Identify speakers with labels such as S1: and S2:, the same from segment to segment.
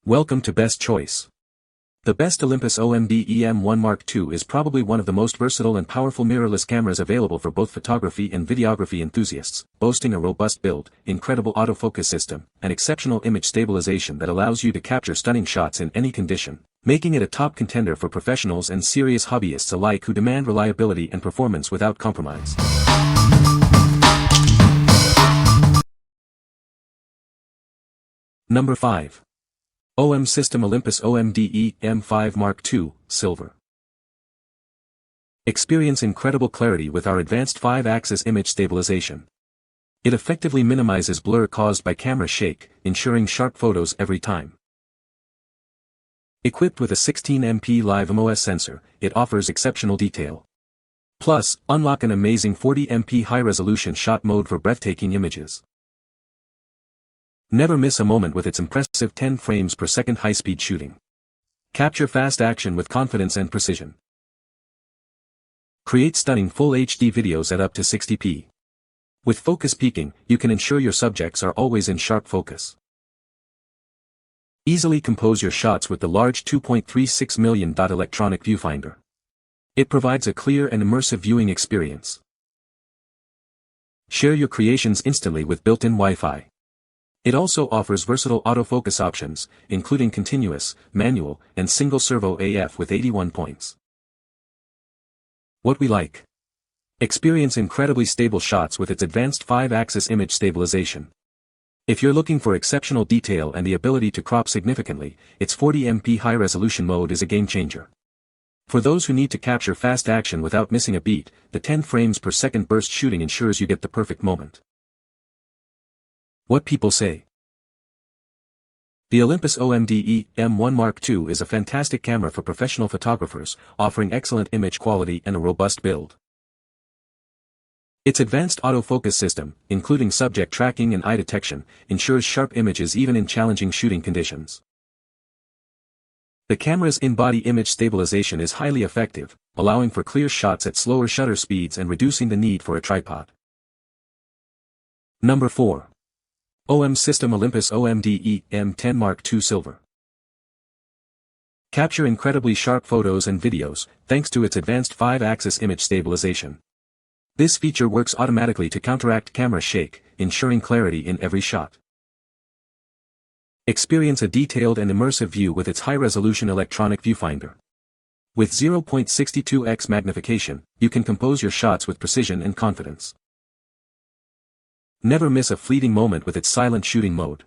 S1: Welcome to Best Choice. The best Olympus OMD EM1 Mark II is probably one of the most versatile and powerful mirrorless cameras available for both photography and videography enthusiasts, boasting a robust build, incredible autofocus system, and exceptional image stabilization that allows you to capture stunning shots in any condition, making it a top contender for professionals and serious hobbyists alike who demand reliability and performance without compromise. Number 5. OM System Olympus OMD EM1 Mark II, Silver. Experience incredible clarity with our advanced 5-axis image stabilization. It effectively minimizes blur caused by camera shake, ensuring sharp photos every time. Equipped with a 16MP live MOS sensor, it offers exceptional detail. Plus, unlock an amazing 40MP high-resolution shot mode for breathtaking images. Never miss a moment with its impressive 10 frames per second high-speed shooting. Capture fast action with confidence and precision. Create stunning full HD videos at up to 60p. With focus peaking, you can ensure your subjects are always in sharp focus. Easily compose your shots with the large 2.36 million electronic viewfinder. It provides a clear and immersive viewing experience. Share your creations instantly with built-in Wi-Fi. It also offers versatile autofocus options, including continuous, manual, and single servo AF with 81 points. What we like. Experience incredibly stable shots with its advanced 5-axis image stabilization. If you're looking for exceptional detail and the ability to crop significantly, its 40MP high-resolution mode is a game-changer. For those who need to capture fast action without missing a beat, the 10 frames per second burst shooting ensures you get the perfect moment. What people say. The Olympus OMD EM1 Mark II is a fantastic camera for professional photographers, offering excellent image quality and a robust build. Its advanced autofocus system, including subject tracking and eye detection, ensures sharp images even in challenging shooting conditions. The camera's in-body image stabilization is highly effective, allowing for clear shots at slower shutter speeds and reducing the need for a tripod. Number 4. OM System Olympus OMD EM10 Mark II Silver. Capture incredibly sharp photos and videos, thanks to its advanced 5-axis image stabilization. This feature works automatically to counteract camera shake, ensuring clarity in every shot. Experience a detailed and immersive view with its high-resolution electronic viewfinder. With 0.62x magnification, you can compose your shots with precision and confidence. Never miss a fleeting moment with its silent shooting mode.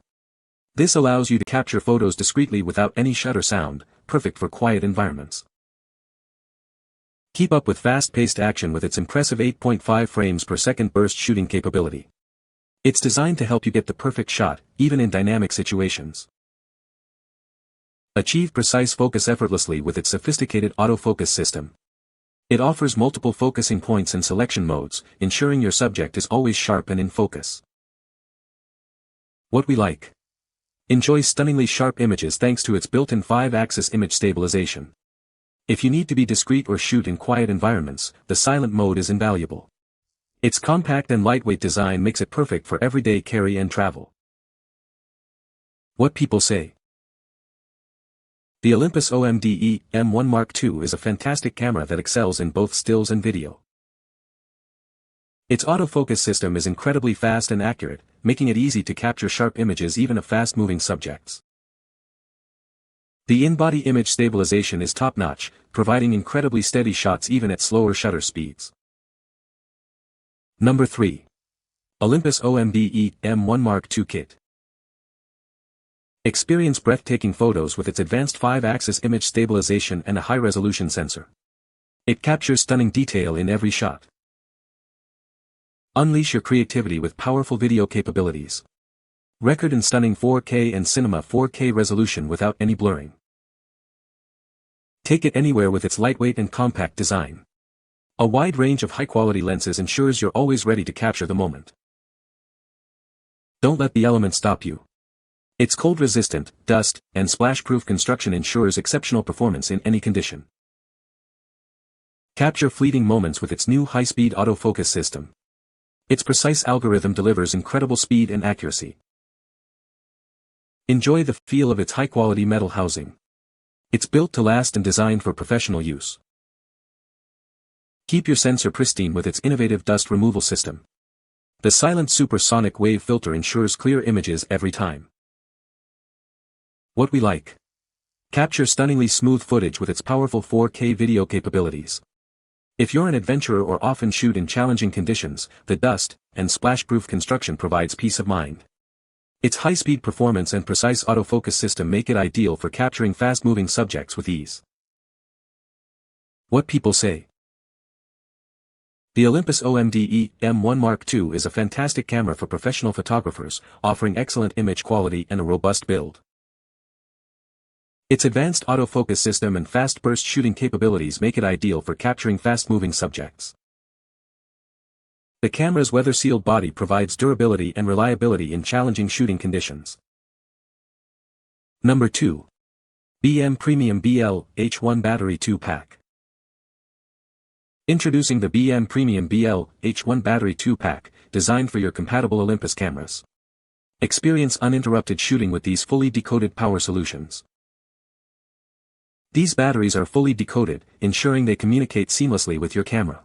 S1: This allows you to capture photos discreetly without any shutter sound, perfect for quiet environments. Keep up with fast-paced action with its impressive 8.5 frames per second burst shooting capability. It's designed to help you get the perfect shot, even in dynamic situations. Achieve precise focus effortlessly with its sophisticated autofocus system. It offers multiple focusing points and selection modes, ensuring your subject is always sharp and in focus. What we like. Enjoy stunningly sharp images thanks to its built-in 5-axis image stabilization. If you need to be discreet or shoot in quiet environments, the silent mode is invaluable. Its compact and lightweight design makes it perfect for everyday carry and travel. What people say. The Olympus OMD EM1 Mark II is a fantastic camera that excels in both stills and video. Its autofocus system is incredibly fast and accurate, making it easy to capture sharp images even of fast-moving subjects. The in-body image stabilization is top-notch, providing incredibly steady shots even at slower shutter speeds. Number 3. Olympus OMD EM1 Mark II Kit. Experience breathtaking photos with its advanced 5-axis image stabilization and a high-resolution sensor. It captures stunning detail in every shot. Unleash your creativity with powerful video capabilities. Record in stunning 4K and Cinema 4K resolution without any blurring. Take it anywhere with its lightweight and compact design. A wide range of high-quality lenses ensures you're always ready to capture the moment. Don't let the elements stop you. Its cold-resistant, dust, and splash-proof construction ensures exceptional performance in any condition. Capture fleeting moments with its new high-speed autofocus system. Its precise algorithm delivers incredible speed and accuracy. Enjoy the feel of its high-quality metal housing. It's built to last and designed for professional use. Keep your sensor pristine with its innovative dust removal system. The silent supersonic wave filter ensures clear images every time. What we like. Capture stunningly smooth footage with its powerful 4K video capabilities. If you're an adventurer or often shoot in challenging conditions, the dust and splash-proof construction provides peace of mind. Its high-speed performance and precise autofocus system make it ideal for capturing fast-moving subjects with ease. What people say. The Olympus OMD EM1 Mark II is a fantastic camera for professional photographers, offering excellent image quality and a robust build. Its advanced autofocus system and fast burst shooting capabilities make it ideal for capturing fast-moving subjects. The camera's weather-sealed body provides durability and reliability in challenging shooting conditions. Number 2. BM Premium BL H1 Battery 2-Pack. Introducing the BM Premium BL H1 Battery 2-Pack, designed for your compatible Olympus cameras. Experience uninterrupted shooting with these fully decoded power solutions. These batteries are fully decoded, ensuring they communicate seamlessly with your camera.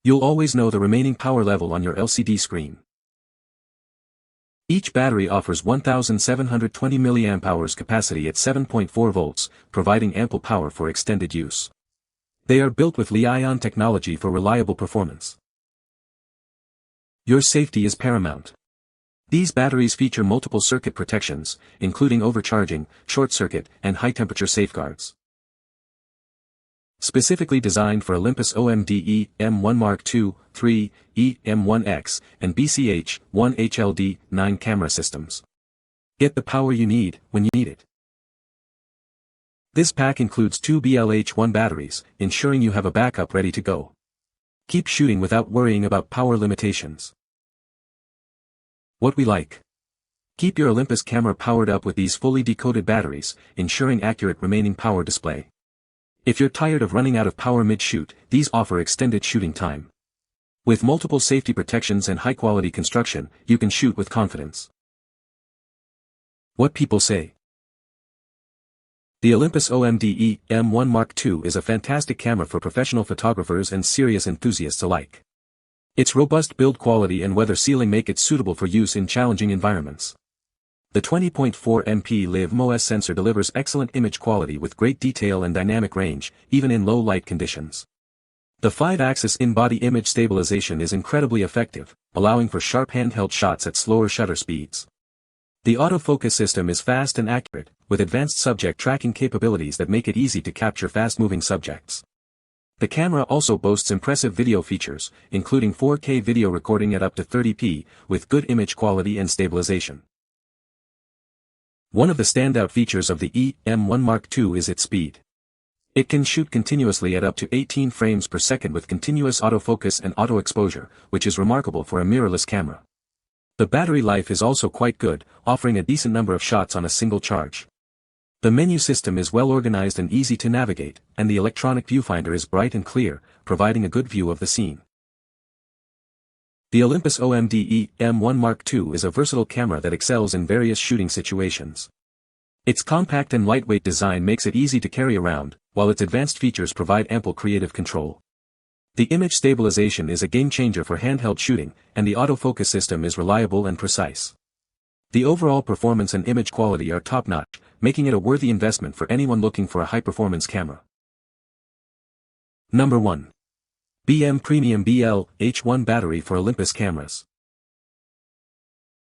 S1: You'll always know the remaining power level on your LCD screen. Each battery offers 1720 mAh capacity at 7.4 volts, providing ample power for extended use. They are built with Li-ion technology for reliable performance. Your safety is paramount. These batteries feature multiple circuit protections, including overcharging, short circuit, and high-temperature safeguards. Specifically designed for Olympus OMD EM1 Mark II, III, EM1X, and BCH-1 HLD9 camera systems. Get the power you need, when you need it. This pack includes 2 BLH1 batteries, ensuring you have a backup ready to go. Keep shooting without worrying about power limitations. What we like. Keep your Olympus camera powered up with these fully decoded batteries, ensuring accurate remaining power display. If you're tired of running out of power mid-shoot, these offer extended shooting time. With multiple safety protections and high-quality construction, you can shoot with confidence. What people say. The Olympus OMD EM1 Mark II is a fantastic camera for professional photographers and serious enthusiasts alike. Its robust build quality and weather sealing make it suitable for use in challenging environments. The 20.4 MP LIV-MOS sensor delivers excellent image quality with great detail and dynamic range, even in low light conditions. The 5-axis in-body image stabilization is incredibly effective, allowing for sharp handheld shots at slower shutter speeds. The autofocus system is fast and accurate, with advanced subject tracking capabilities that make it easy to capture fast-moving subjects. The camera also boasts impressive video features, including 4K video recording at up to 30p, with good image quality and stabilization. One of the standout features of the EM1 Mark II is its speed. It can shoot continuously at up to 18 frames per second with continuous autofocus and auto exposure, which is remarkable for a mirrorless camera. The battery life is also quite good, offering a decent number of shots on a single charge. The menu system is well organized and easy to navigate, and the electronic viewfinder is bright and clear, providing a good view of the scene. The Olympus OMD EM1 Mark II is a versatile camera that excels in various shooting situations. Its compact and lightweight design makes it easy to carry around, while its advanced features provide ample creative control. The image stabilization is a game-changer for handheld shooting, and the autofocus system is reliable and precise. The overall performance and image quality are top-notch, making it a worthy investment for anyone looking for a high-performance camera. Number 1. BM Premium BL H1 Battery for Olympus Cameras.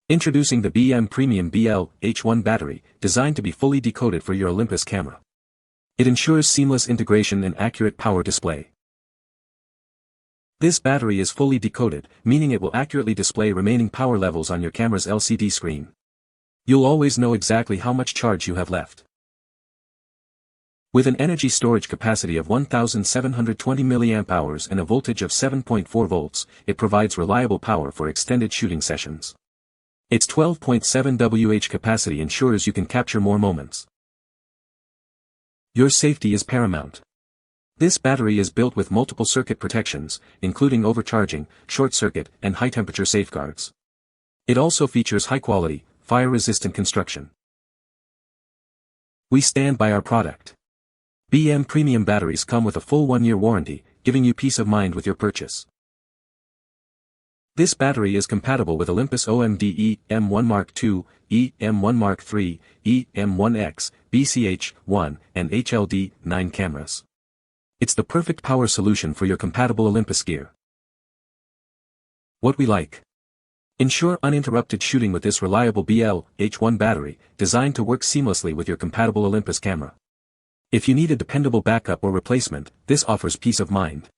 S1: Introducing the BM Premium BL H1 battery, designed to be fully decoded for your Olympus camera. It ensures seamless integration and accurate power display. This battery is fully decoded, meaning it will accurately display remaining power levels on your camera's LCD screen. You'll always know exactly how much charge you have left. With an energy storage capacity of 1720 mAh and a voltage of 7.4 volts, it provides reliable power for extended shooting sessions. Its 12.7 Wh capacity ensures you can capture more moments. Your safety is paramount. This battery is built with multiple circuit protections, including overcharging, short circuit, and high-temperature safeguards. It also features high-quality, fire-resistant construction. We stand by our product. BM Premium batteries come with a full 1-year warranty, giving you peace of mind with your purchase. This battery is compatible with Olympus OMD EM1 Mark II, EM1 Mark III, EM1X, BCH1, and HLD9 cameras. It's the perfect power solution for your compatible Olympus gear. What we like. Ensure uninterrupted shooting with this reliable BL-H1 battery, designed to work seamlessly with your compatible Olympus camera. If you need a dependable backup or replacement, this offers peace of mind.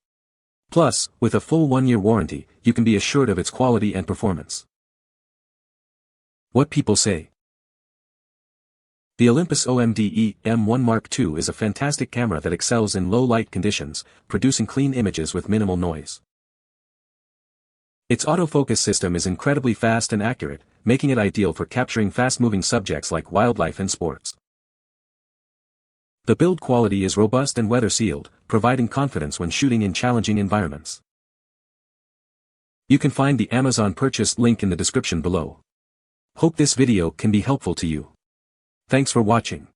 S1: Plus, with a full 1-year warranty, you can be assured of its quality and performance. What people say. The Olympus OMD EM1 Mark II is a fantastic camera that excels in low light conditions, producing clean images with minimal noise. Its autofocus system is incredibly fast and accurate, making it ideal for capturing fast-moving subjects like wildlife and sports. The build quality is robust and weather-sealed, providing confidence when shooting in challenging environments. You can find the Amazon purchase link in the description below. Hope this video can be helpful to you. Thanks for watching.